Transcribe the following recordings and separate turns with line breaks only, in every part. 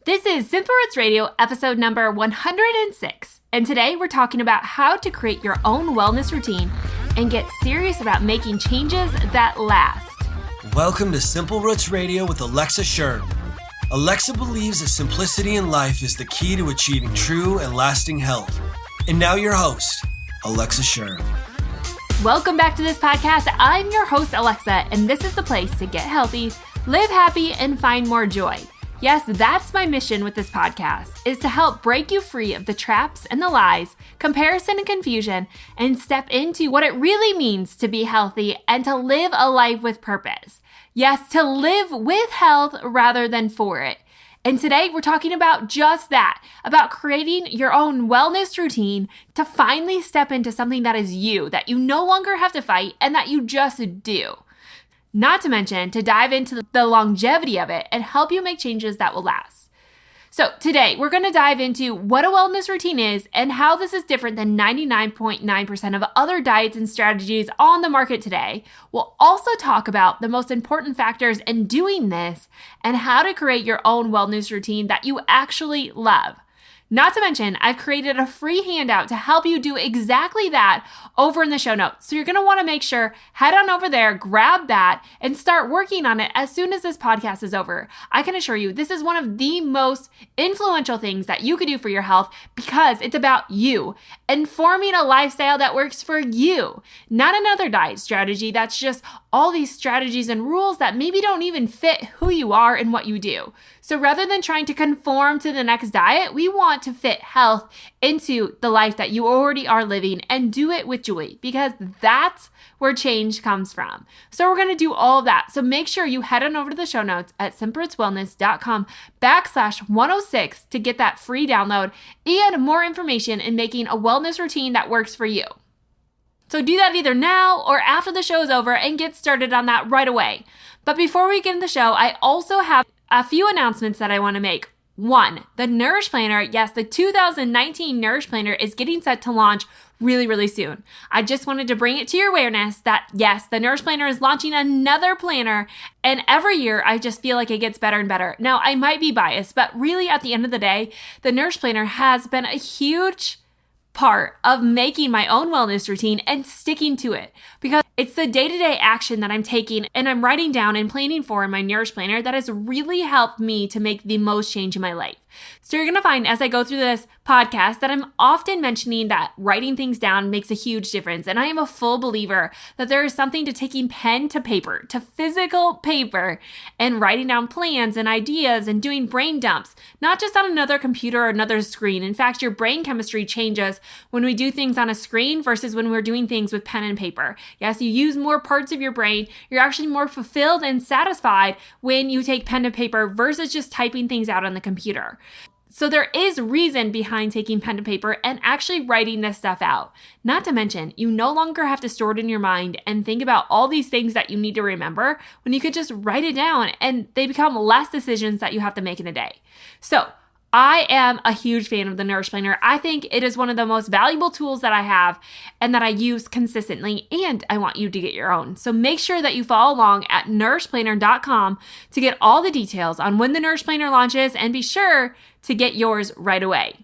This is Simple Roots Radio, episode number 106, and today we're talking about how to create your own wellness routine and get serious about making changes that last.
Welcome to Simple Roots Radio with Alexa Sherm. Alexa believes that simplicity in life is the key to achieving true and lasting health. And now your host, Alexa Sherm.
Welcome back to this podcast. I'm your host, Alexa, and this is the place to get healthy, live happy, and find more joy. Yes, that's my mission with this podcast, is to help break you free of the traps and the lies, comparison and confusion, and step into what it really means to be healthy and to live a life with purpose. Yes, to live with health rather than for it. And today we're talking about just that, about creating your own wellness routine to finally step into something that is you, that you no longer have to fight and that you just do. Not to mention to dive into the longevity of it and help you make changes that will last. So today we're going to dive into what a wellness routine is and how this is different than 99.9% of other diets and strategies on the market today. We'll also talk about the most important factors in doing this and how to create your own wellness routine that you actually love. Not to mention, I've created a free handout to help you do exactly that over in the show notes. So you're going to want to make sure, head on over there, grab that, and start working on it as soon as this podcast is over. I can assure you, this is one of the most influential things that you could do for your health because it's about you and forming a lifestyle that works for you, not another diet strategy that's just all these strategies and rules that maybe don't even fit who you are and what you do. So rather than trying to conform to the next diet, we want to fit health into the life that you already are living and do it with joy because that's where change comes from. So we're going to do all of that. So make sure you head on over to the show notes at simplerootswellness.com/106 to get that free download and more information in making a wellness routine that works for you. So do that either now or after the show is over and get started on that right away. But before we get into the show, I also have a few announcements that I want to make. One, the Nourish Planner. Yes, the 2019 Nourish Planner is getting set to launch really soon. I just wanted to bring it to your awareness that yes, the Nourish Planner is launching another planner, and every year I just feel like it gets better and better. Now, I might be biased, but really at the end of the day, the Nourish Planner has been a huge part of making my own wellness routine and sticking to it because it's the day-to-day action that I'm taking and I'm writing down and planning for in my Nourish Planner that has really helped me to make the most change in my life. So you're going to find as I go through this podcast that I'm often mentioning that writing things down makes a huge difference. And I am a full believer that there is something to taking pen to paper, to physical paper, and writing down plans and ideas and doing brain dumps, not just on another computer or another screen. In fact, your brain chemistry changes when we do things on a screen versus when we're doing things with pen and paper. Yes, you use more parts of your brain. You're actually more fulfilled and satisfied when you take pen to paper versus just typing things out on the computer. So there is reason behind taking pen to paper and actually writing this stuff out. Not to mention, you no longer have to store it in your mind and think about all these things that you need to remember when you could just write it down and they become less decisions that you have to make in a day. So I am a huge fan of the Nourish Planner. I think it is one of the most valuable tools that I have and that I use consistently, and I want you to get your own. So make sure that you follow along at nourishplanner.com to get all the details on when the Nourish Planner launches and be sure to get yours right away.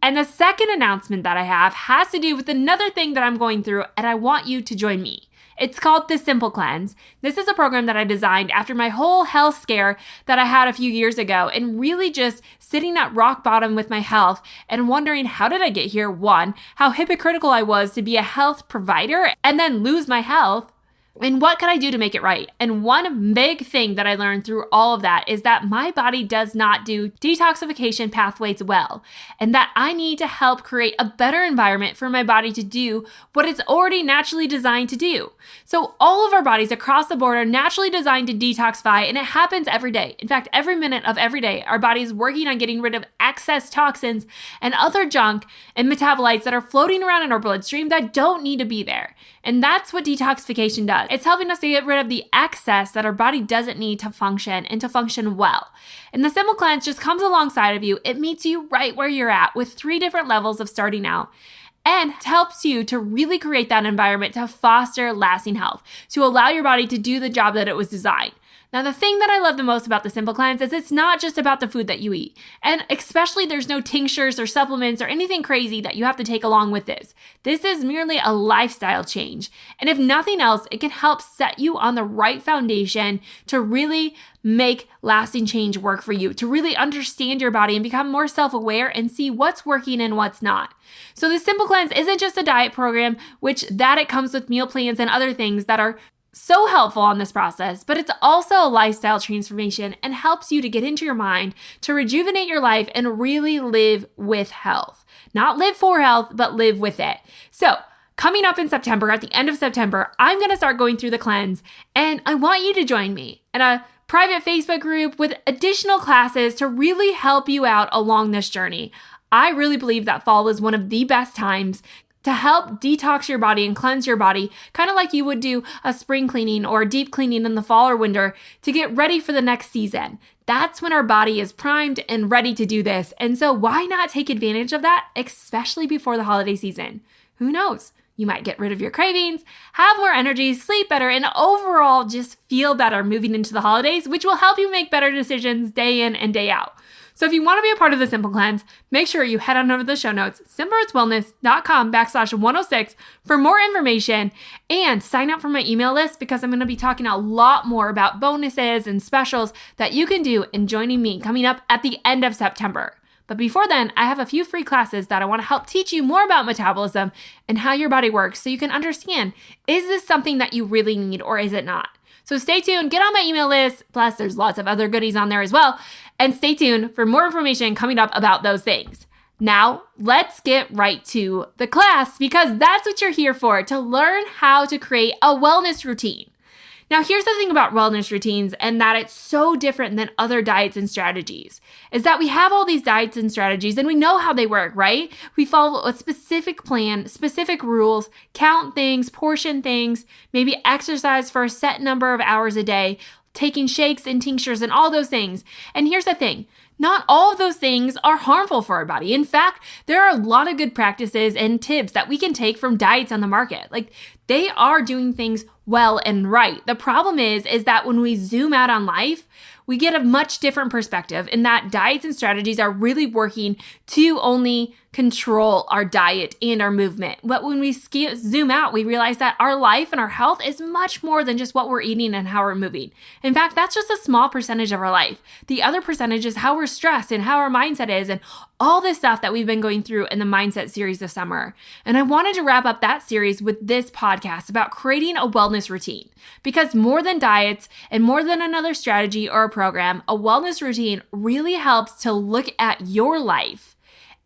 And the second announcement that I have has to do with another thing that I'm going through, and I want you to join me. It's called the Simple Cleanse. This is a program that I designed after my whole health scare that I had a few years ago and really just sitting at rock bottom with my health and wondering how did I get here? One, how hypocritical I was to be a health provider and then lose my health. And what could I do to make it right? And one big thing that I learned through all of that is that my body does not do detoxification pathways well, and that I need to help create a better environment for my body to do what it's already naturally designed to do. So all of our bodies across the board are naturally designed to detoxify, and it happens every day. In fact, every minute of every day, our body is working on getting rid of excess toxins and other junk and metabolites that are floating around in our bloodstream that don't need to be there. And that's what detoxification does. It's helping us to get rid of the excess that our body doesn't need to function and to function well. And the Simple Cleanse just comes alongside of you. It meets you right where you're at with 3 different levels of starting out. And helps you to really create that environment to foster lasting health, to allow your body to do the job that it was designed. Now, the thing that I love the most about the Simple Cleanse is it's not just about the food that you eat. And especially there's no tinctures or supplements or anything crazy that you have to take along with this. This is merely a lifestyle change. And if nothing else, it can help set you on the right foundation to really make lasting change work for you, to really understand your body and become more self-aware and see what's working and what's not. So the Simple Cleanse isn't just a diet program, which it comes with meal plans and other things that are so helpful on this process, but it's also a lifestyle transformation and helps you to get into your mind, to rejuvenate your life and really live with health. Not live for health, but live with it. So coming up in September, at the end of September, I'm going to start going through the cleanse, and I want you to join me in a private Facebook group with additional classes to really help you out along this journey. I really believe that fall is one of the best times to help detox your body and cleanse your body, kind of like you would do a spring cleaning or a deep cleaning in the fall or winter to get ready for the next season. That's when our body is primed and ready to do this. And so why not take advantage of that, especially before the holiday season? Who knows? You might get rid of your cravings, have more energy, sleep better, and overall just feel better moving into the holidays, which will help you make better decisions day in and day out. So if you want to be a part of the Simple Cleanse, make sure you head on over to the show notes, simplerootswellness.com/106 for more information and sign up for my email list because I'm going to be talking a lot more about bonuses and specials that you can do in joining me coming up at the end of September. But before then, I have a few free classes that I want to help teach you more about metabolism and how your body works so you can understand, is this something that you really need or is it not? So stay tuned, get on my email list, plus there's lots of other goodies on there as well, and stay tuned for more information coming up about those things. Now, let's get right to the class because that's what you're here for, to learn how to create a wellness routine. Now, here's the thing about wellness routines and that it's so different than other diets and strategies, is that we have all these diets and strategies and we know how they work, right? We follow a specific plan, specific rules, count things, portion things, maybe exercise for a set number of hours a day, taking shakes and tinctures and all those things. And here's the thing. Not all of those things are harmful for our body. In fact, there are a lot of good practices and tips that we can take from diets on the market. Like they are doing things well and right. The problem is that when we zoom out on life, we get a much different perspective in that diets and strategies are really working to only control our diet and our movement. But when we zoom out, we realize that our life and our health is much more than just what we're eating and how we're moving. In fact, that's just a small percentage of our life. The other percentage is how we're stressed and how our mindset is and all this stuff that we've been going through in the mindset series this summer. And I wanted to wrap up that series with this podcast about creating a wellness routine. Because more than diets and more than another strategy or a program, a wellness routine really helps to look at your life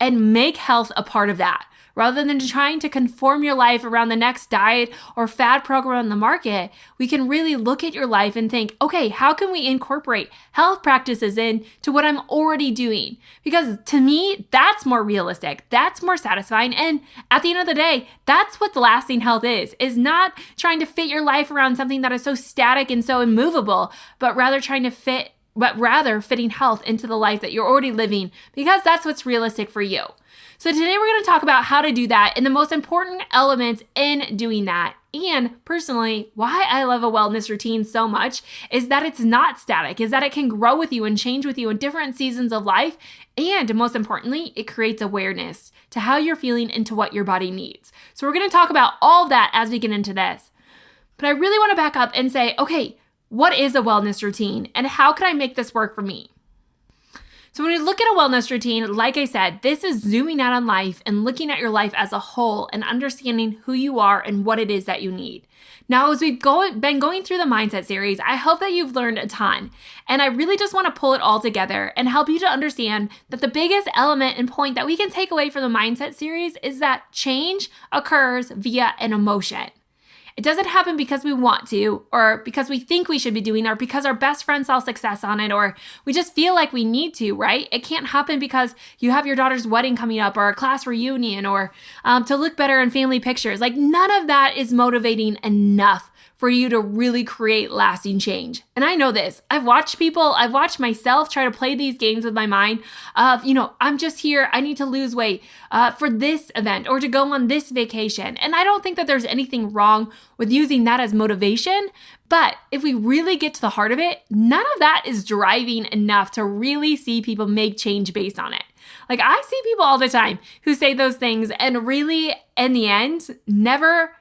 and make health a part of that. Rather than trying to conform your life around the next diet or fad program on the market, we can really look at your life and think, okay, how can we incorporate health practices into what I'm already doing? Because to me, that's more realistic. That's more satisfying. And at the end of the day, that's what lasting health is not trying to fit your life around something that is so static and so immovable, but rather fitting health into the life that you're already living because that's what's realistic for you. So today we're going to talk about how to do that and the most important elements in doing that. And personally, why I love a wellness routine so much is that it's not static, is that it can grow with you and change with you in different seasons of life. And most importantly, it creates awareness to how you're feeling and to what your body needs. So we're going to talk about all of that as we get into this. But I really want to back up and say, okay, what is a wellness routine and how can I make this work for me? So when we look at a wellness routine, like I said, this is zooming out on life and looking at your life as a whole and understanding who you are and what it is that you need. Now, as we've been going through the mindset series, I hope that you've learned a ton. And I really just want to pull it all together and help you to understand that the biggest element and point that we can take away from the mindset series is that change occurs via an emotion. It doesn't happen because we want to, or because we think we should be doing, or because our best friend saw success on it, or we just feel like we need to, right? It can't happen because you have your daughter's wedding coming up, or a class reunion, or to look better in family pictures. Like none of that is motivating enough for you to really create lasting change. And I know this. I've watched myself try to play these games with my mind of, I'm just here, I need to lose weight for this event or to go on this vacation. And I don't think that there's anything wrong with using that as motivation. But if we really get to the heart of it, none of that is driving enough to really see people make change based on it. Like, I see people all the time who say those things and really, in the end, never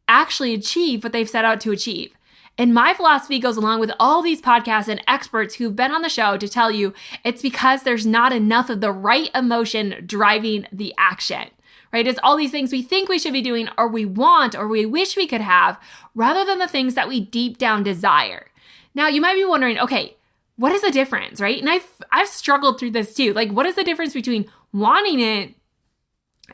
actually achieve what they've set out to achieve. And my philosophy goes along with all these podcasts and experts who've been on the show to tell you it's because there's not enough of the right emotion driving the action, right? It's all these things we think we should be doing or we want or we wish we could have rather than the things that we deep down desire. Now, you might be wondering, okay, what is the difference, right? And I've struggled through this too. Like, what is the difference between wanting it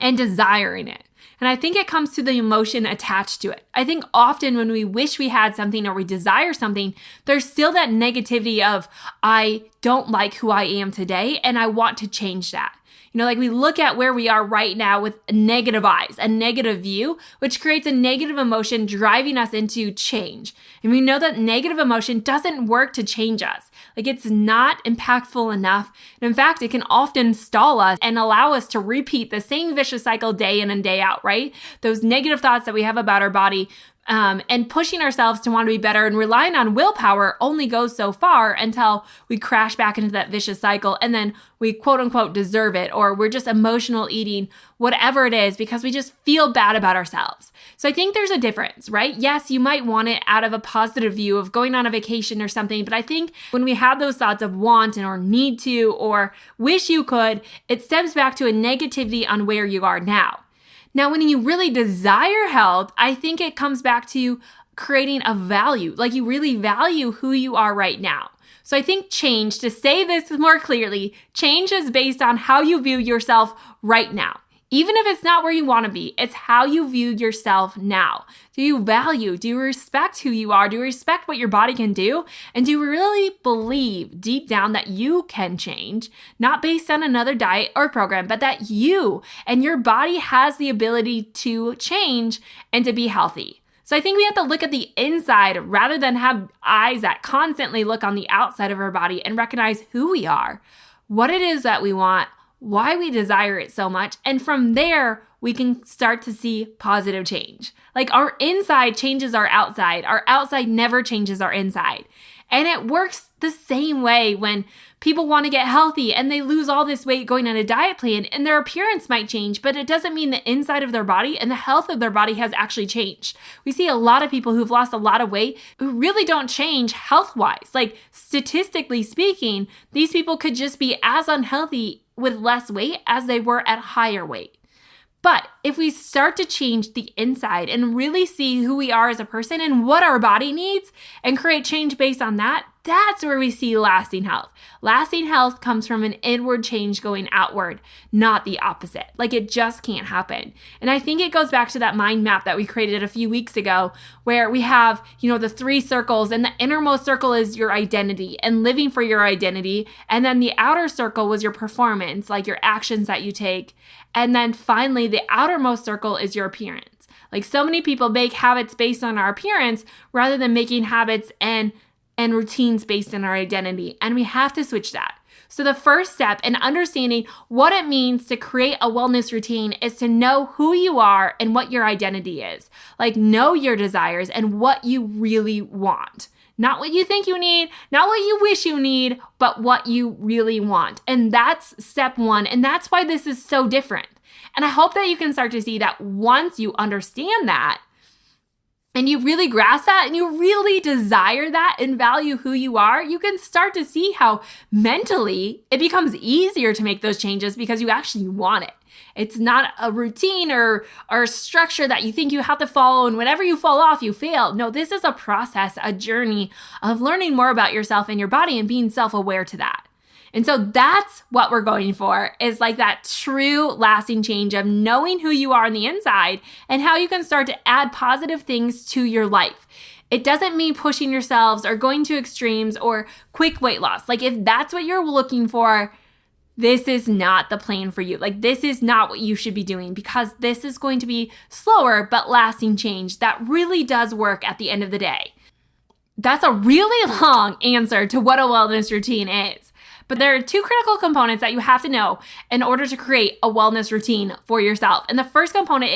and desiring it? And I think it comes to the emotion attached to it. I think often when we wish we had something or we desire something, there's still that negativity of, I don't like who I am today and I want to change that. Like we look at where we are right now with negative eyes, a negative view, which creates a negative emotion driving us into change. And we know that negative emotion doesn't work to change us. Like it's not impactful enough. And in fact, it can often stall us and allow us to repeat the same vicious cycle day in and day out, right? Those negative thoughts that we have about our body and pushing ourselves to want to be better and relying on willpower only goes so far until we crash back into that vicious cycle and then we quote unquote deserve it or we're just emotional eating, whatever it is, because we just feel bad about ourselves. So I think there's a difference, right? Yes, you might want it out of a positive view of going on a vacation or something, but I think when we have those thoughts of want and or need to or wish you could, it stems back to a negativity on where you are now. Now, when you really desire health, I think it comes back to creating a value, like you really value who you are right now. So I think change, to say this more clearly, change is based on how you view yourself right now. Even if it's not where you want to be, it's how you view yourself now. Do you respect who you are? Do you respect what your body can do? And do you really believe deep down that you can change, not based on another diet or program, but that you and your body has the ability to change and to be healthy? So I think we have to look at the inside rather than have eyes that constantly look on the outside of our body and recognize who we are, what it is that we want, why we desire it so much. And from there, we can start to see positive change. Like our inside changes our outside never changes our inside. And it works the same way when people want to get healthy and they lose all this weight going on a diet plan and their appearance might change, but it doesn't mean the inside of their body and the health of their body has actually changed. We see a lot of people who've lost a lot of weight who really don't change health-wise. Like statistically speaking, these people could just be as unhealthy with less weight as they were at higher weight. But if we start to change the inside and really see who we are as a person and what our body needs and create change based on that, that's where we see lasting health. Lasting health comes from an inward change going outward, not the opposite. Like it just can't happen. And I think it goes back to that mind map that we created a few weeks ago where we have, the 3 circles and the innermost circle is your identity and living for your identity. And then the outer circle was your performance, like your actions that you take. And then finally, the outermost circle is your appearance. Like so many people make habits based on our appearance rather than making habits and routines based on our identity. And we have to switch that. So the first step in understanding what it means to create a wellness routine is to know who you are and what your identity is. Like know your desires and what you really want. Not what you think you need, not what you wish you need, but what you really want. And that's step 1. And that's why this is so different. And I hope that you can start to see that once you understand that, and you really grasp that and you really desire that and value who you are, you can start to see how mentally it becomes easier to make those changes because you actually want it. It's not a routine or a structure that you think you have to follow and whenever you fall off, you fail. No, this is a process, a journey of learning more about yourself and your body and being self-aware to that. And so that's what we're going for, is like that true lasting change of knowing who you are on the inside and how you can start to add positive things to your life. It doesn't mean pushing yourselves or going to extremes or quick weight loss. Like if that's what you're looking for, this is not the plan for you. Like, this is not what you should be doing, because this is going to be slower but lasting change that really does work at the end of the day. That's a really long answer to what a wellness routine is. But there are two critical components that you have to know in order to create a wellness routine for yourself. And the first component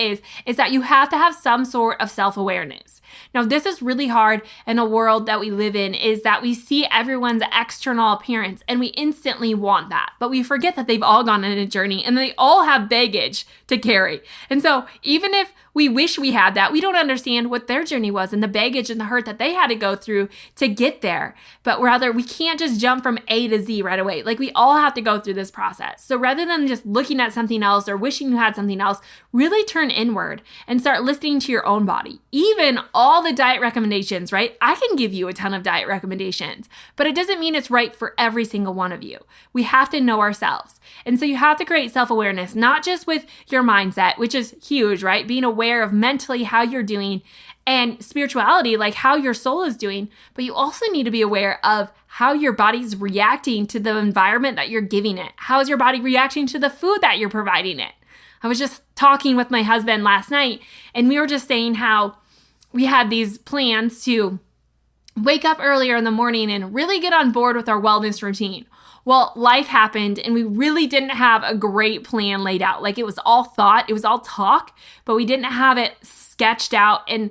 is that you have to have some sort of self-awareness. Now, this is really hard in a world that we live in, is that we see everyone's external appearance and we instantly want that. But we forget that they've all gone on a journey and they all have baggage to carry. And so even if we wish we had that, we don't understand what their journey was and the baggage and the hurt that they had to go through to get there. But rather, we can't just jump from A to Z right away. Like, we all have to go through this process. So rather than just looking at something else or wishing you had something else, really turn inward and start listening to your own body. Even all the diet recommendations, right? I can give you a ton of diet recommendations, but it doesn't mean it's right for every single one of you. We have to know ourselves. And so you have to create self-awareness, not just with your mindset, which is huge, right? Being aware of mentally how you're doing, and spirituality, like how your soul is doing, but you also need to be aware of how your body's reacting to the environment that you're giving it. How is your body reacting to the food that you're providing it? I was just talking with my husband last night, and we were just saying how we had these plans to wake up earlier in the morning and really get on board with our wellness routine. Well, life happened and we really didn't have a great plan laid out. Like, it was all thought, it was all talk, but we didn't have it sketched out and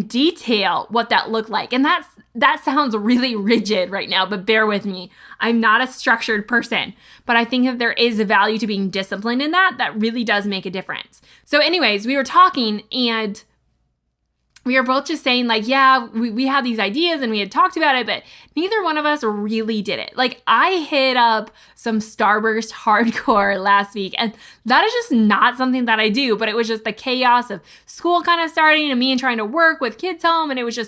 detail what that looked like. And that sounds really rigid right now, but bear with me. I'm not a structured person, but I think that there is a value to being disciplined in that really does make a difference. So anyways, we were talking and we were both just saying, like, yeah, we had these ideas and we had talked about it, but neither one of us really did it. Like, I hit up some Starburst hardcore last week, and that is just not something that I do, but it was just the chaos of school kind of starting and me trying to work with kids home, and it was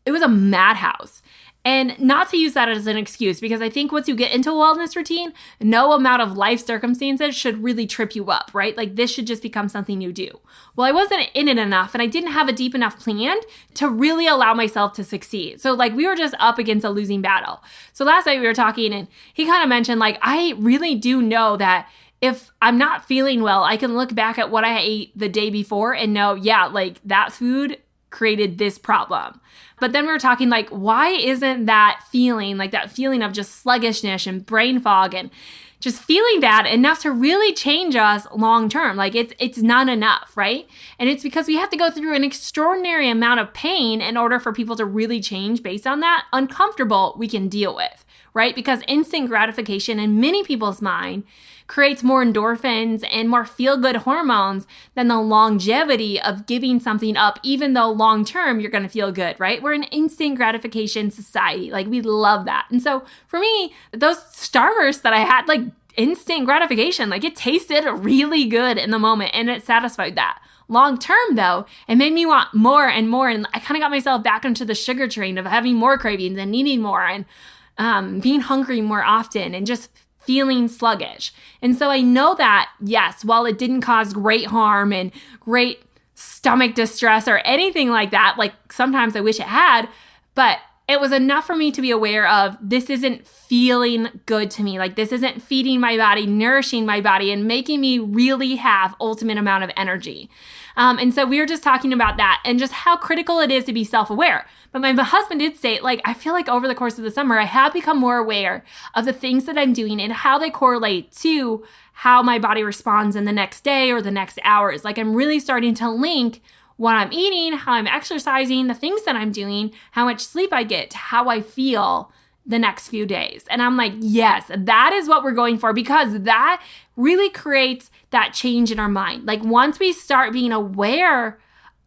a madhouse. And not to use that as an excuse, because I think once you get into a wellness routine, no amount of life circumstances should really trip you up, right? Like, this should just become something you do. Well, I wasn't in it enough, and I didn't have a deep enough plan to really allow myself to succeed. So, like, we were just up against a losing battle. So last night we were talking, and he kind of mentioned, like, I really do know that if I'm not feeling well, I can look back at what I ate the day before and know, yeah, like, that food created this problem. But then we were talking, like, why isn't that feeling of just sluggishness and brain fog and just feeling bad enough to really change us long term? Like, it's not enough, right? And it's because we have to go through an extraordinary amount of pain in order for people to really change based on that. Uncomfortable we can deal with, right? Because instant gratification in many people's mind creates more endorphins and more feel-good hormones than the longevity of giving something up, even though long-term you're going to feel good, right? We're an instant gratification society. Like, we love that. And so for me, those Starbursts that I had, like, instant gratification, like, it tasted really good in the moment and it satisfied that. Long term, though, it made me want more and more. And I kind of got myself back into the sugar train of having more cravings and needing more and being hungry more often and just feeling sluggish. And so I know that, yes, while it didn't cause great harm and great stomach distress or anything like that, like sometimes I wish it had, but it was enough for me to be aware of, this isn't feeling good to me. Like, this isn't feeding my body, nourishing my body, and making me really have ultimate amount of energy. And so we were just talking about that and just how critical it is to be self-aware. But my husband did say, like, I feel like over the course of the summer, I have become more aware of the things that I'm doing and how they correlate to how my body responds in the next day or the next hours. Like, I'm really starting to link what I'm eating, how I'm exercising, the things that I'm doing, how much sleep I get, to how I feel the next few days. And I'm like, yes, that is what we're going for, because that really creates that change in our mind. Like, once we start being aware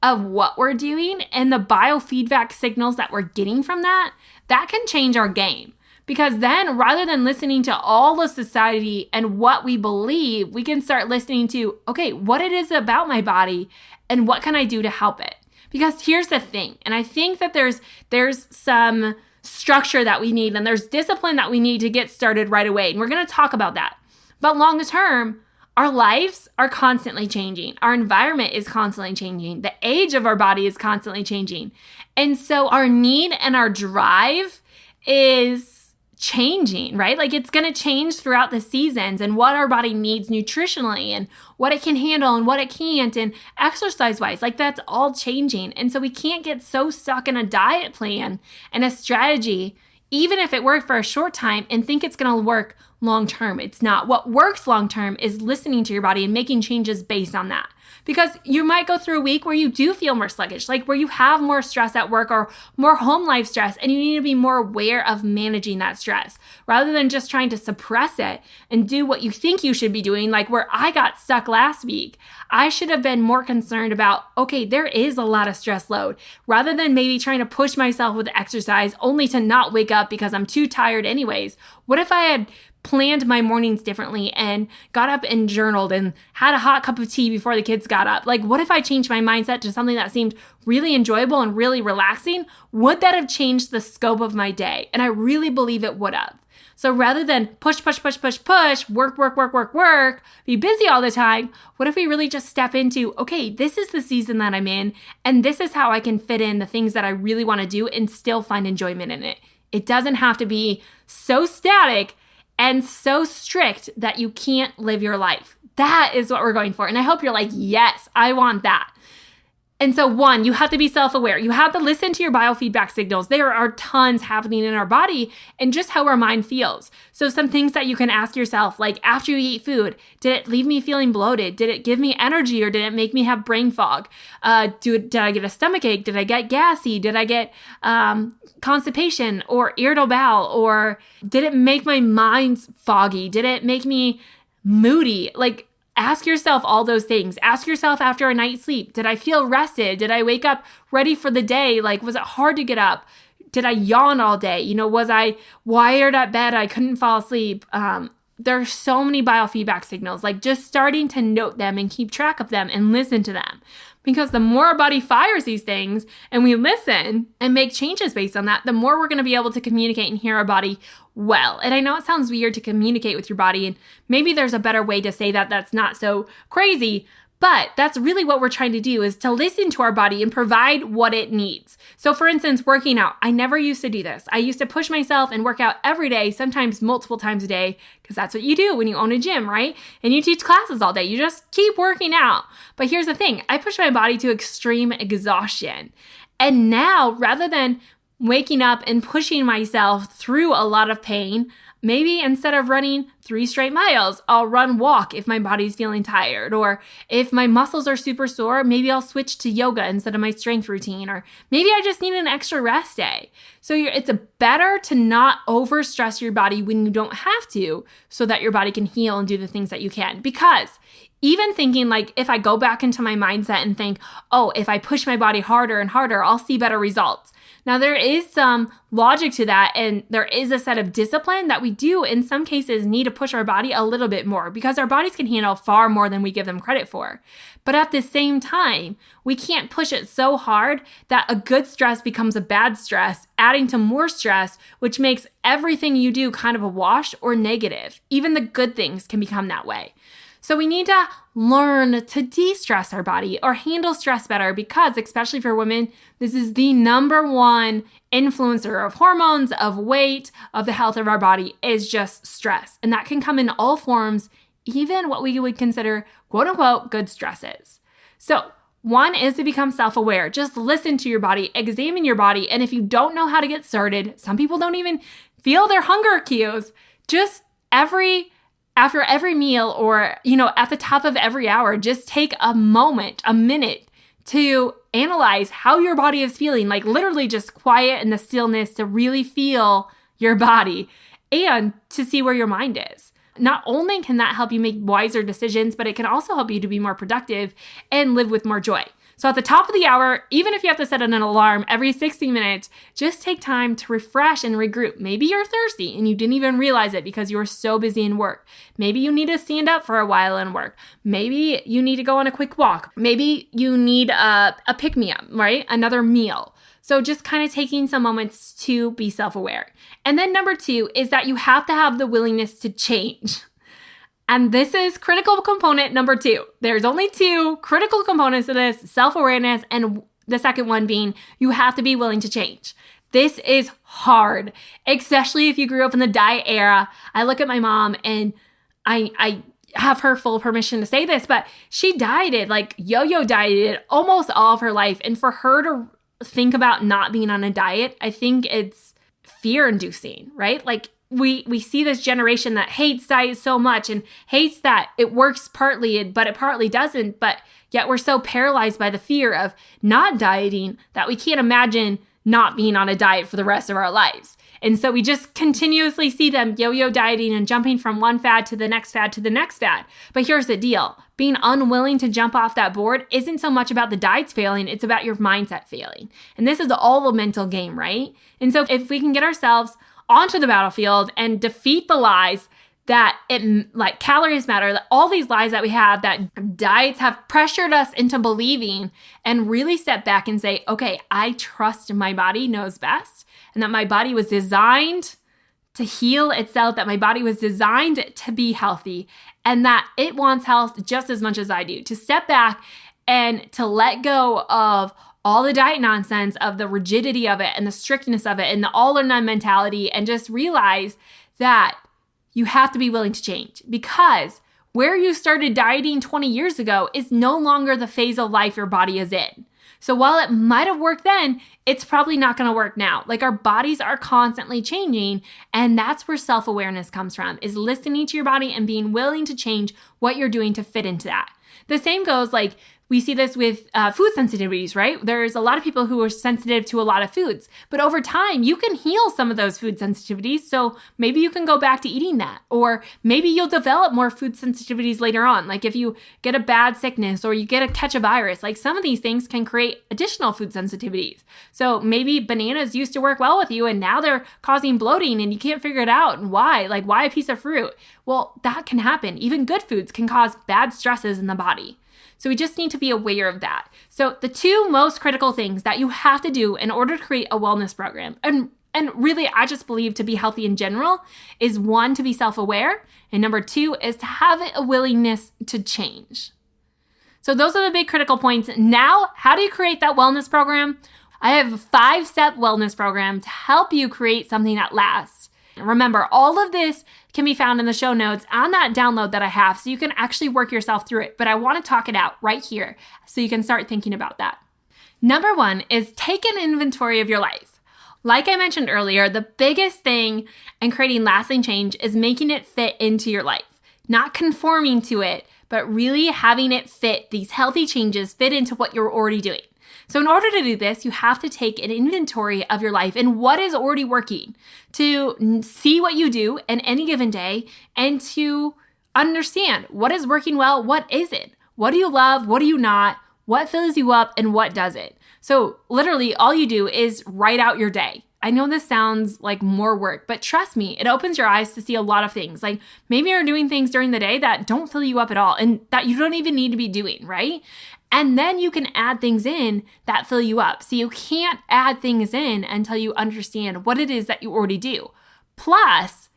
of what we're doing and the biofeedback signals that we're getting from that can change our game. Because then, rather than listening to all of society and what we believe, we can start listening to, okay, what it is about my body and what can I do to help it? Because here's the thing, and I think that there's some structure that we need and there's discipline that we need to get started right away. And we're going to talk about that. But long term, our lives are constantly changing. Our environment is constantly changing. The age of our body is constantly changing. And so our need and our drive is changing, right? Like it's going to change throughout the seasons and what our body needs nutritionally and what it can handle and what it can't, and exercise wise, like that's all changing. And so we can't get so stuck in a diet plan and a strategy, even if it worked for a short time, and think it's going to work long term. It's not. What works long term is listening to your body and making changes based on that. Because you might go through a week where you do feel more sluggish, like where you have more stress at work or more home life stress, and you need to be more aware of managing that stress rather than just trying to suppress it and do what you think you should be doing. Like where I got stuck last week, I should have been more concerned about, okay, there is a lot of stress load, rather than maybe trying to push myself with exercise only to not wake up because I'm too tired anyways. What if I had planned my mornings differently and got up and journaled and had a hot cup of tea before the kids got up? Like, what if I changed my mindset to something that seemed really enjoyable and really relaxing? Would that have changed the scope of my day? And I really believe it would have. So rather than push, work, be busy all the time, what if we really just step into, okay, this is the season that I'm in, and this is how I can fit in the things that I really want to do and still find enjoyment in it. It doesn't have to be so static and so strict that you can't live your life. That is what we're going for. And I hope you're like, yes, I want that. And so one, you have to be self-aware. You have to listen to your biofeedback signals. There are tons happening in our body and just how our mind feels. So some things that you can ask yourself, like after you eat food, did it leave me feeling bloated? Did it give me energy, or did it make me have brain fog? Did I get a stomach ache? Did I get gassy? Did I get constipation or irritable bowel? Or did it make my mind foggy? Did it make me moody? Like, ask yourself all those things. Ask yourself after a night's sleep, did I feel rested? Did I wake up ready for the day? Like, was it hard to get up? Did I yawn all day? Was I wired at bed? I couldn't fall asleep. There are so many biofeedback signals, like just starting to note them and keep track of them and listen to them. Because the more our body fires these things and we listen and make changes based on that, the more we're going to be able to communicate and hear our body well. And I know it sounds weird to communicate with your body, and maybe there's a better way to say that that's not so crazy, but that's really what we're trying to do, is to listen to our body and provide what it needs. So for instance, working out, I never used to do this. I used to push myself and work out every day, sometimes multiple times a day, because that's what you do when you own a gym, right? And you teach classes all day. You just keep working out. But here's the thing, I push my body to extreme exhaustion. And now, rather than waking up and pushing myself through a lot of pain, maybe instead of running 3 straight miles, I'll walk if my body's feeling tired. Or if my muscles are super sore, maybe I'll switch to yoga instead of my strength routine. Or maybe I just need an extra rest day. So it's better to not overstress your body when you don't have to, so that your body can heal and do the things that you can. Because even thinking like, if I go back into my mindset and think, oh, if I push my body harder and harder, I'll see better results. Now, there is some logic to that, and there is a set of discipline that we do in some cases need to push our body a little bit more, because our bodies can handle far more than we give them credit for. But at the same time, we can't push it so hard that a good stress becomes a bad stress, adding to more stress, which makes everything you do kind of a wash or negative. Even the good things can become that way. So we need to learn to de-stress our body or handle stress better, because especially for women, this is the number one influencer of hormones, of weight, of the health of our body, is just stress. And that can come in all forms, even what we would consider quote unquote good stresses. So one is to become self-aware. Just listen to your body, examine your body. And if you don't know how to get started, some people don't even feel their hunger cues. Just after every meal, or, at the top of every hour, just take a minute to analyze how your body is feeling, like literally just quiet in the stillness to really feel your body and to see where your mind is. Not only can that help you make wiser decisions, but it can also help you to be more productive and live with more joy. So at the top of the hour, even if you have to set an alarm every 60 minutes, just take time to refresh and regroup. Maybe you're thirsty and you didn't even realize it because you were so busy in work. Maybe you need to stand up for a while in work. Maybe you need to go on a quick walk. Maybe you need a pick-me-up, right? Another meal. So just kind of taking some moments to be self-aware. And then number 2 is that you have to have the willingness to change. And this is critical component number 2. There's only 2 critical components to this: self-awareness, and the second one being you have to be willing to change. this is hard, especially if you grew up in the diet era. I look at my mom and I have her full permission to say this, but she dieted, like yo-yo dieted almost all of her life. And for her to think about not being on a diet, I think it's fear-inducing, right? Like we see this generation that hates diet so much and hates that it works partly, but it partly doesn't. But yet we're so paralyzed by the fear of not dieting that we can't imagine not being on a diet for the rest of our lives. And so we just continuously see them yo-yo dieting and jumping from one fad to the next fad to the next fad. But here's the deal. Being unwilling to jump off that board isn't so much about the diets failing, it's about your mindset failing. And this is all a mental game, right? And so if we can get ourselves onto the battlefield and defeat the lies that like calories matter, that all these lies that we have, that diets have pressured us into believing, and really step back and say, okay, I trust my body knows best, and that my body was designed to heal itself, that my body was designed to be healthy, and that it wants health just as much as I do. To step back and to let go of all the diet nonsense, of the rigidity of it and the strictness of it and the all or none mentality, and just realize that you have to be willing to change, because where you started dieting 20 years ago is no longer the phase of life your body is in. So while it might have worked then, it's probably not going to work now. Like, our bodies are constantly changing, and that's where self-awareness comes from, is listening to your body and being willing to change what you're doing to fit into that. The same goes, like, we see this with food sensitivities, right? There's a lot of people who are sensitive to a lot of foods, but over time you can heal some of those food sensitivities. So maybe you can go back to eating that, or maybe you'll develop more food sensitivities later on. Like if you get a bad sickness or you catch a virus, like some of these things can create additional food sensitivities. So maybe bananas used to work well with you and now they're causing bloating and you can't figure it out. And why? Like, why a piece of fruit? Well, that can happen. Even good foods can cause bad stresses in the body. So we just need to be aware of that. So the two most critical things that you have to do in order to create a wellness program, and really I just believe to be healthy in general, is one, to be self-aware, and number two is to have a willingness to change. So those are the big critical points. Now, how do you create that wellness program? I have a 5-step wellness program to help you create something that lasts. Remember, all of this can be found in the show notes on that download that I have, so you can actually work yourself through it. But I want to talk it out right here so you can start thinking about that. Number 1 is take an inventory of your life. Like I mentioned earlier, the biggest thing in creating lasting change is making it fit into your life, not conforming to it, but really having it fit, these healthy changes fit into what you're already doing. So in order to do this, you have to take an inventory of your life and what is already working, to see what you do in any given day and to understand what is working well, what isn't, what do you love, what do you not, what fills you up and what doesn't. So literally all you do is write out your day. I know this sounds like more work, but trust me, it opens your eyes to see a lot of things. Like maybe you're doing things during the day that don't fill you up at all and that you don't even need to be doing, right? And then you can add things in that fill you up. So you can't add things in until you understand what it is that you already do. Plus,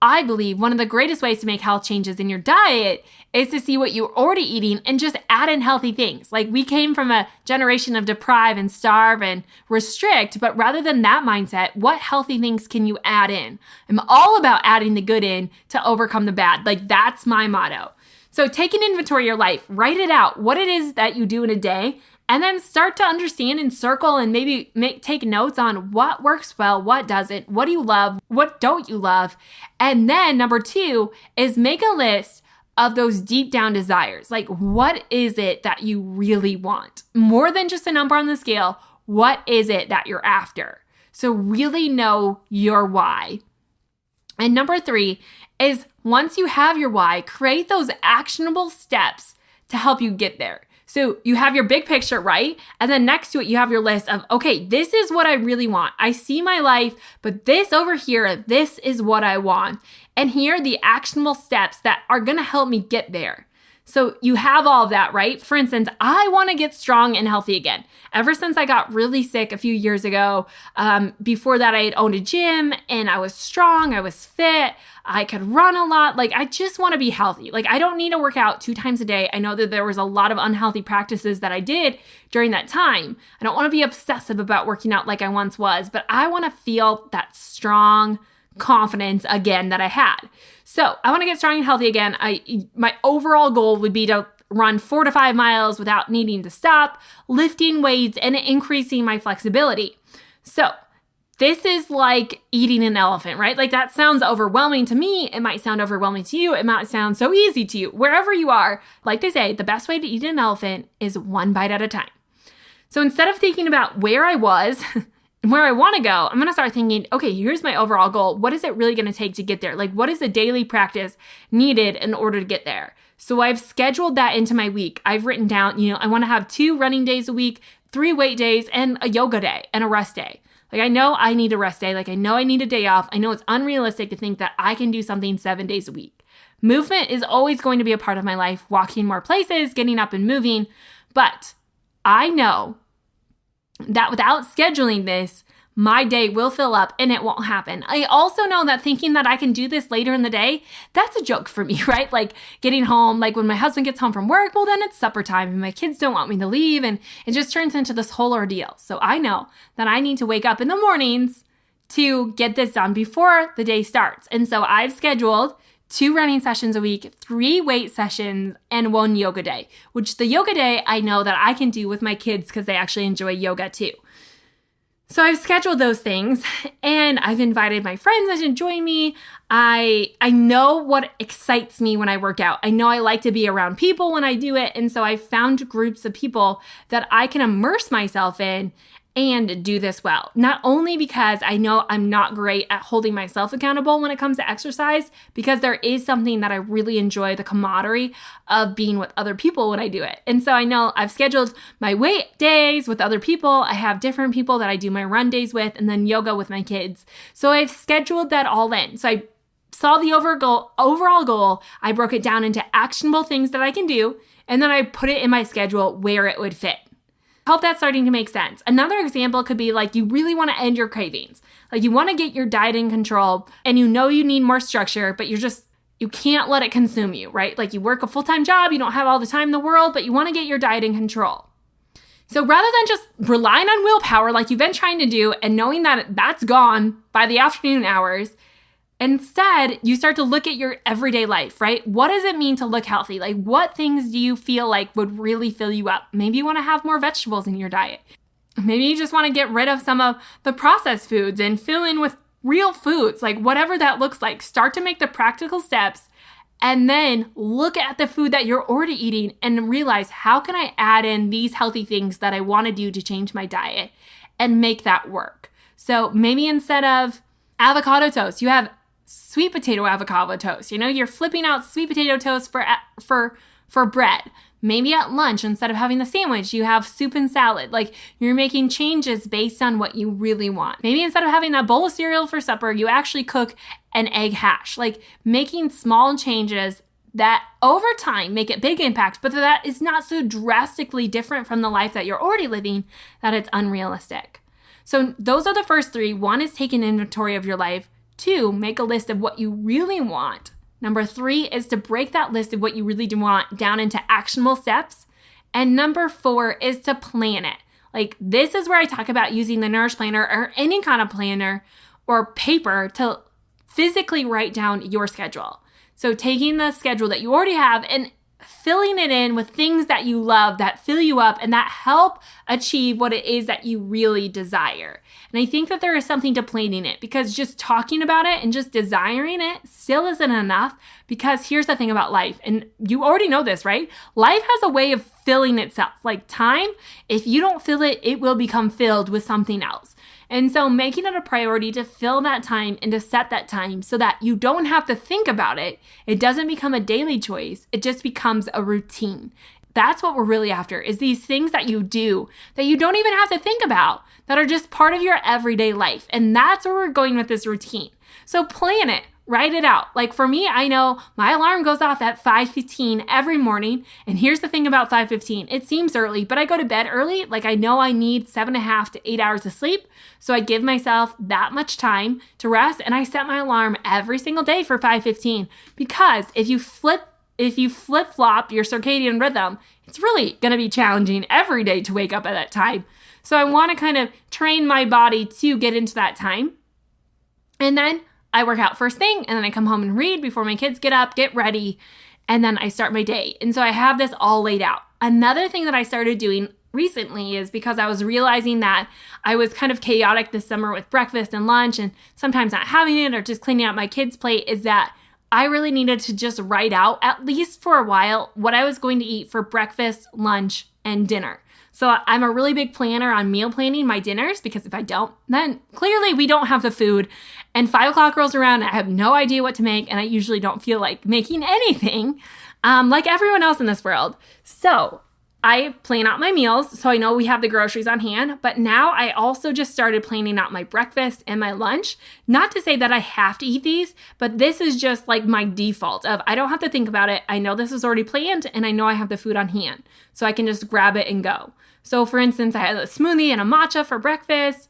I believe one of the greatest ways to make health changes in your diet is to see what you're already eating and just add in healthy things. Like we came from a generation of deprive and starve and restrict, but rather than that mindset, what healthy things can you add in? I'm all about adding the good in to overcome the bad. Like that's my motto. So take an inventory of your life, write it out, what it is that you do in a day, and then start to understand and circle and maybe take notes on what works well, what doesn't, what do you love, what don't you love. And then number 2 is make a list of those deep down desires. Like what is it that you really want? More than just a number on the scale, what is it that you're after? So really know your why. And number 3 is once you have your why, create those actionable steps to help you get there. So you have your big picture, right? And then next to it, you have your list of, okay, this is what I really want. I see my life, but this over here, this is what I want. And here are the actionable steps that are going to help me get there. So you have all of that, right? For instance, I want to get strong and healthy again. Ever since I got really sick a few years ago, before that I had owned a gym and I was strong, I was fit, I could run a lot. Like I just want to be healthy. Like I don't need to work out 2 times a day. I know that there was a lot of unhealthy practices that I did during that time. I don't want to be obsessive about working out like I once was, but I want to feel that strong confidence again that I had. So I want to get strong and healthy again. My overall goal would be to run 4 to 5 miles without needing to stop, lifting weights and increasing my flexibility. So this is like eating an elephant, right? Like that sounds overwhelming to me. It might sound overwhelming to you. It might sound so easy to you. Wherever you are, like they say, the best way to eat an elephant is 1 bite at a time. So instead of thinking about where I was and where I want to go, I'm going to start thinking, okay, here's my overall goal. What is it really going to take to get there? Like, what is the daily practice needed in order to get there? So I've scheduled that into my week. I've written down, I want to have 2 running days a week, 3 weight days, and a yoga day and a rest day. Like, I know I need a rest day. Like, I know I need a day off. I know it's unrealistic to think that I can do something 7 days a week. Movement is always going to be a part of my life, walking more places, getting up and moving. But I know that without scheduling this, my day will fill up and it won't happen. I also know that thinking that I can do this later in the day, that's a joke for me, right? Like getting home, like when my husband gets home from work, well, then it's supper time and my kids don't want me to leave and it just turns into this whole ordeal. So I know that I need to wake up in the mornings to get this done before the day starts. And so I've scheduled 2 running sessions a week, 3 weight sessions, and 1 yoga day, which the yoga day I know that I can do with my kids because they actually enjoy yoga too. So I've scheduled those things and I've invited my friends to join me. I know what excites me when I work out. I know I like to be around people when I do it. And so I've found groups of people that I can immerse myself in and do this well. Not only because I know I'm not great at holding myself accountable when it comes to exercise, because there is something that I really enjoy, the camaraderie of being with other people when I do it. And so I know I've scheduled my weight days with other people. I have different people that I do my run days with and then yoga with my kids. So I've scheduled that all in. So I saw the overall goal. I broke it down into actionable things that I can do. And then I put it in my schedule where it would fit. Hope that's starting to make sense. Another example could be like you really want to end your cravings. Like you want to get your diet in control and you know you need more structure, but you can't let it consume you, right? Like you work a full-time job, you don't have all the time in the world, but you want to get your diet in control. So rather than just relying on willpower like you've been trying to do and knowing that that's gone by the afternoon hours, instead, you start to look at your everyday life, right? What does it mean to look healthy? Like what things do you feel like would really fill you up? Maybe you want to have more vegetables in your diet. Maybe you just want to get rid of some of the processed foods and fill in with real foods, like whatever that looks like. Start to make the practical steps and then look at the food that you're already eating and realize, how can I add in these healthy things that I want to do to change my diet and make that work? So maybe instead of avocado toast, you have sweet potato avocado toast. You're flipping out sweet potato toast for bread. Maybe at lunch, instead of having the sandwich, you have soup and salad. Like you're making changes based on what you really want. Maybe instead of having that bowl of cereal for supper, you actually cook an egg hash. Like making small changes that over time make a big impact, but that is not so drastically different from the life that you're already living that it's unrealistic. So those are the first 3. 1 is take an inventory of your life. 2, make a list of what you really want. Number 3 is to break that list of what you really do want down into actionable steps. And number 4 is to plan it. Like this is where I talk about using the Nourish Planner or any kind of planner or paper to physically write down your schedule. So taking the schedule that you already have and filling it in with things that you love, that fill you up, and that help achieve what it is that you really desire. And I think that there is something to planning it, because just talking about it and just desiring it still isn't enough. Because here's the thing about life, and you already know this, right? Life has a way of filling itself. Like time, if you don't fill it, it will become filled with something else. And so making it a priority to fill that time and to set that time so that you don't have to think about it. It doesn't become a daily choice. It just becomes a routine. That's what we're really after, is these things that you do that you don't even have to think about, that are just part of your everyday life. And that's where we're going with this routine. So plan it. Write it out. Like for me, I know my alarm goes off at 5:15 every morning. And here's the thing about 5:15. It seems early, but I go to bed early. Like I know I need 7.5 to 8 hours of sleep. So I give myself that much time to rest. And I set my alarm every single day for 5:15 because if you flip-flop your circadian rhythm, it's really going to be challenging every day to wake up at that time. So I want to kind of train my body to get into that time. And then I work out first thing, and then I come home and read before my kids get up, get ready, and then I start my day. And so I have this all laid out. Another thing that I started doing recently is because I was realizing that I was kind of chaotic this summer with breakfast and lunch and sometimes not having it or just cleaning out my kids' plate, is that I really needed to just write out, at least for a while, what I was going to eat for breakfast, lunch, and dinner. So I'm a really big planner on meal planning my dinners because if I don't, then clearly we don't have the food. And 5 o'clock rolls around, I have no idea what to make, and I usually don't feel like making anything like everyone else in this world. So I plan out my meals so I know we have the groceries on hand, but now I also just started planning out my breakfast and my lunch. Not to say that I have to eat these, but this is just like my default of I don't have to think about it. I know this is already planned and I know I have the food on hand, so I can just grab it and go. So for instance, I had a smoothie and a matcha for breakfast.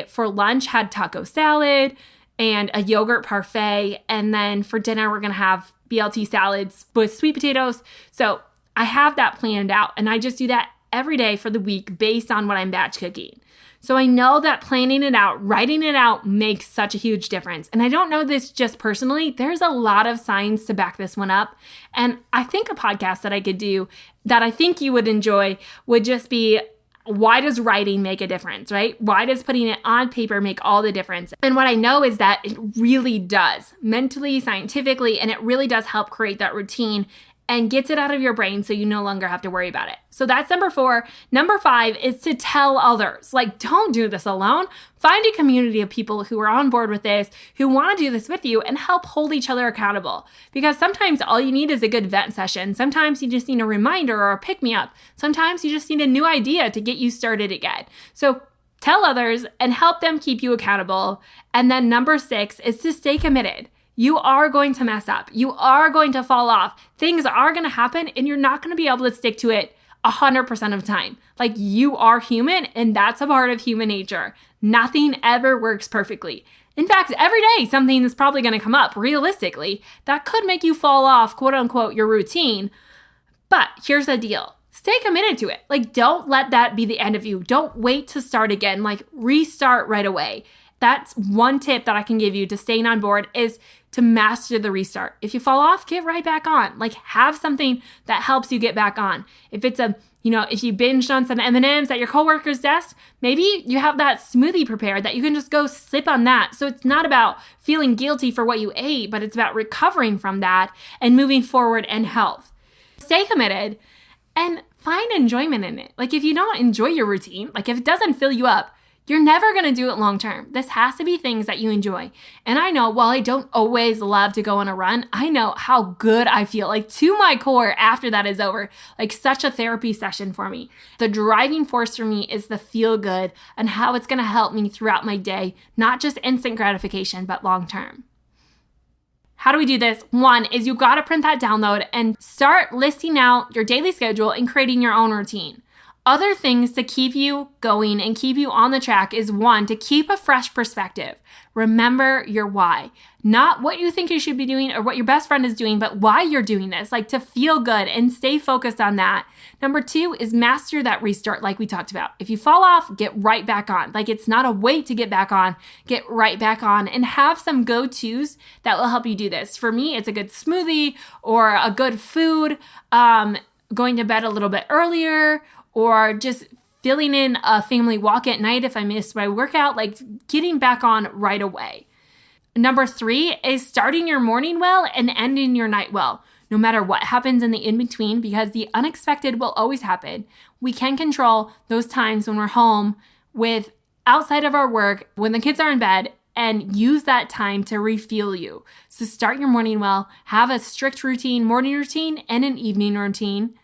For lunch had taco salad and a yogurt parfait. And then for dinner, we're going to have BLT salads with sweet potatoes. So I have that planned out, and I just do that every day for the week based on what I'm batch cooking. So I know that planning it out, writing it out makes such a huge difference. And I don't know this just personally. There's a lot of science to back this one up. And I think a podcast that I could do that I think you would enjoy would just be, why does writing make a difference, right? Why does putting it on paper make all the difference? And what I know is that it really does, mentally, scientifically, and it really does help create that routine and gets it out of your brain so you no longer have to worry about it. So that's number 4. Number 5 is to tell others. Like, don't do this alone. Find a community of people who are on board with this, who want to do this with you, and help hold each other accountable. Because sometimes all you need is a good vent session. Sometimes you just need a reminder or a pick-me-up. Sometimes you just need a new idea to get you started again. So tell others and help them keep you accountable. And then number 6 is to stay committed. You are going to mess up. You are going to fall off. Things are going to happen, and you're not going to be able to stick to it 100% of the time. Like, you are human, and that's a part of human nature. Nothing ever works perfectly. In fact, every day something is probably going to come up, realistically, that could make you fall off, quote unquote, your routine. But here's the deal. Stay committed to it. Like, don't let that be the end of you. Don't wait to start again. Like, restart right away. That's one tip that I can give you to staying on board, is to master the restart. If you fall off, get right back on. Like, have something that helps you get back on. If it's if you binged on some M&Ms at your coworker's desk, maybe you have that smoothie prepared that you can just go sip on that. So it's not about feeling guilty for what you ate, but it's about recovering from that and moving forward in health. Stay committed and find enjoyment in it. Like, if you don't enjoy your routine, like if it doesn't fill you up, you're never going to do it long term. This has to be things that you enjoy. And I know, while I don't always love to go on a run, I know how good I feel, like to my core, after that is over. Like, such a therapy session for me. The driving force for me is the feel good and how it's going to help me throughout my day, not just instant gratification, but long term. How do we do this? One is you got to print that download and start listing out your daily schedule and creating your own routine. Other things to keep you going and keep you on the track is, 1, to keep a fresh perspective. Remember your why. Not what you think you should be doing or what your best friend is doing, but why you're doing this, like to feel good and stay focused on that. Number 2 is master that restart, like we talked about. If you fall off, get right back on. Like, it's not a wait to get back on. Get right back on and have some go-tos that will help you do this. For me, it's a good smoothie or a good food, going to bed a little bit earlier, or just filling in a family walk at night if I missed my workout, like getting back on right away. Number 3 is starting your morning well and ending your night well, no matter what happens in the in-between, because the unexpected will always happen. We can control those times when we're home with outside of our work, when the kids are in bed, and use that time to refuel you. So start your morning well, have a strict routine, morning routine, and an evening routine.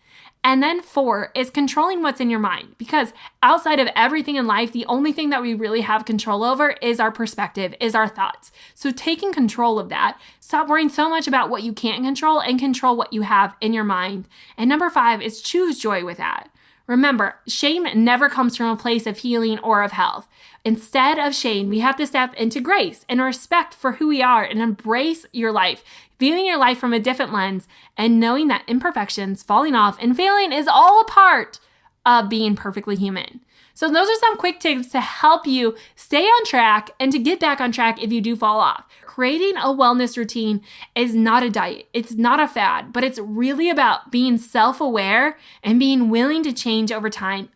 And then 4 is controlling what's in your mind, because outside of everything in life, the only thing that we really have control over is our perspective, is our thoughts. So taking control of that, stop worrying so much about what you can't control and control what you have in your mind. And number 5 is choose joy with that. Remember, shame never comes from a place of healing or of health. Instead of shame, we have to step into grace and respect for who we are and embrace your life, viewing your life from a different lens and knowing that imperfections, falling off, and failing is all a part of being perfectly human. So those are some quick tips to help you stay on track and to get back on track if you do fall off. Creating a wellness routine is not a diet. It's not a fad, but it's really about being self-aware and being willing to change over time.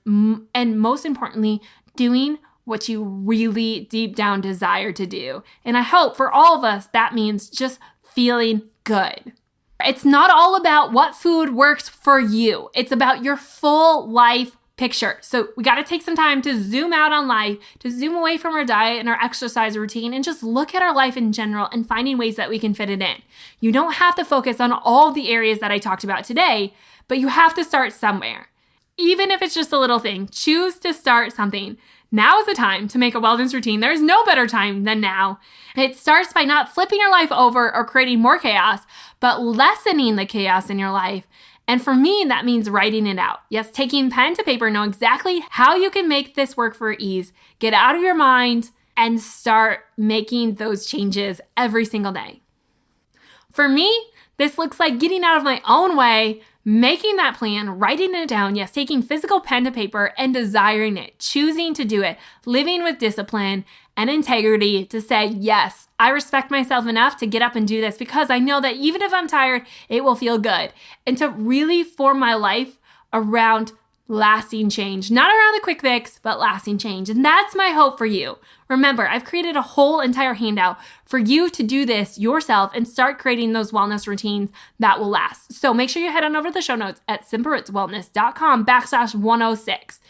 And most importantly, doing what you really deep down desire to do. And I hope for all of us, that means just feeling good. It's not all about what food works for you. It's about your full life picture. So we got to take some time to zoom out on life, to zoom away from our diet and our exercise routine, and just look at our life in general and finding ways that we can fit it in. You don't have to focus on all the areas that I talked about today, but you have to start somewhere. Even if it's just a little thing, choose to start something. Now is the time to make a wellness routine. There's no better time than now. It starts by not flipping your life over or creating more chaos, but lessening the chaos in your life. And for me, that means writing it out. Yes, taking pen to paper, know exactly how you can make this work for ease. Get out of your mind and start making those changes every single day. For me, this looks like getting out of my own way, making that plan, writing it down, yes, taking physical pen to paper and desiring it, choosing to do it, living with discipline and integrity to say, yes, I respect myself enough to get up and do this because I know that even if I'm tired, it will feel good. And to really form my life around lasting change, not around the quick fix, but lasting change. And that's my hope for you. Remember, I've created a whole entire handout for you to do this yourself and start creating those wellness routines that will last. So make sure you head on over to the show notes at simplerootswellness.com/106.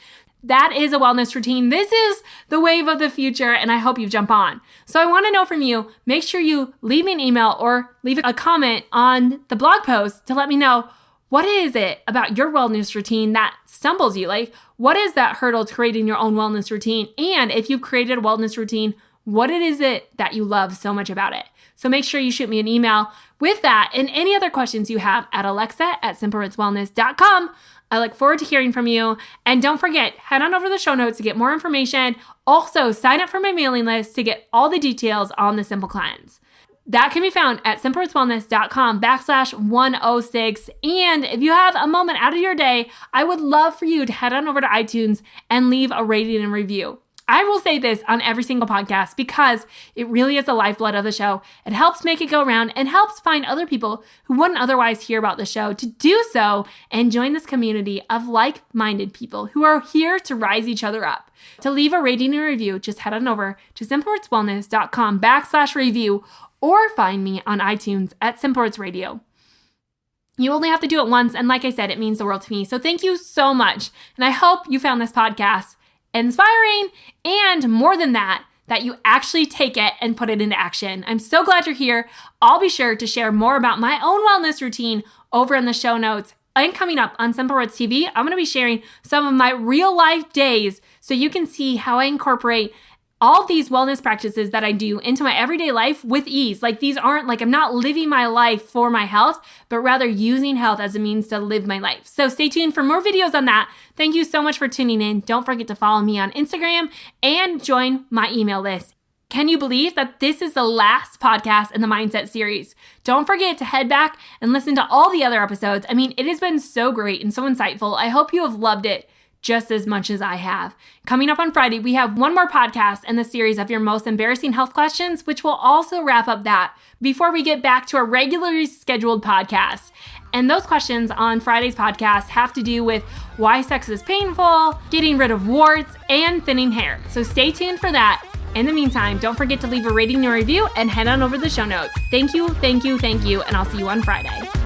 That is a wellness routine. This is the wave of the future, and I hope you jump on. So I want to know from you, make sure you leave me an email or leave a comment on the blog post to let me know, what is it about your wellness routine that stumbles you? Like, what is that hurdle to creating your own wellness routine? And if you've created a wellness routine, what is it that you love so much about it? So make sure you shoot me an email with that and any other questions you have at alexa@simplerootswellness.com. I look forward to hearing from you. And don't forget, head on over to the show notes to get more information. Also, sign up for my mailing list to get all the details on the Simple Cleanse. That can be found at simplerootswellness.com/106. And if you have a moment out of your day, I would love for you to head on over to iTunes and leave a rating and review. I will say this on every single podcast because it really is the lifeblood of the show. It helps make it go around and helps find other people who wouldn't otherwise hear about the show to do so and join this community of like-minded people who are here to rise each other up. To leave a rating and review, just head on over to simplerootswellness.com/review or find me on iTunes at Simple Roots Radio. You only have to do it once, and like I said, it means the world to me. So thank you so much, and I hope you found this podcast inspiring, and more than that, that you actually take it and put it into action. I'm so glad you're here. I'll be sure to share more about my own wellness routine over in the show notes. And coming up on Simple Roots TV, I'm going to be sharing some of my real life days so you can see how I incorporate all these wellness practices that I do into my everyday life with ease. Like, these aren't like I'm not living my life for my health, but rather using health as a means to live my life. So stay tuned for more videos on that. Thank you so much for tuning in. Don't forget to follow me on Instagram and join my email list. Can you believe that this is the last podcast in the Mindset series? Don't forget to head back and listen to all the other episodes. I mean, it has been so great and so insightful. I hope you have loved it just as much as I have. Coming up on Friday, we have one more podcast in the series of your most embarrassing health questions, which will also wrap up that before we get back to our regularly scheduled podcast. And those questions on Friday's podcast have to do with why sex is painful, getting rid of warts, and thinning hair. So stay tuned for that. In the meantime, don't forget to leave a rating and a review and head on over to the show notes. Thank you, and I'll see you on Friday.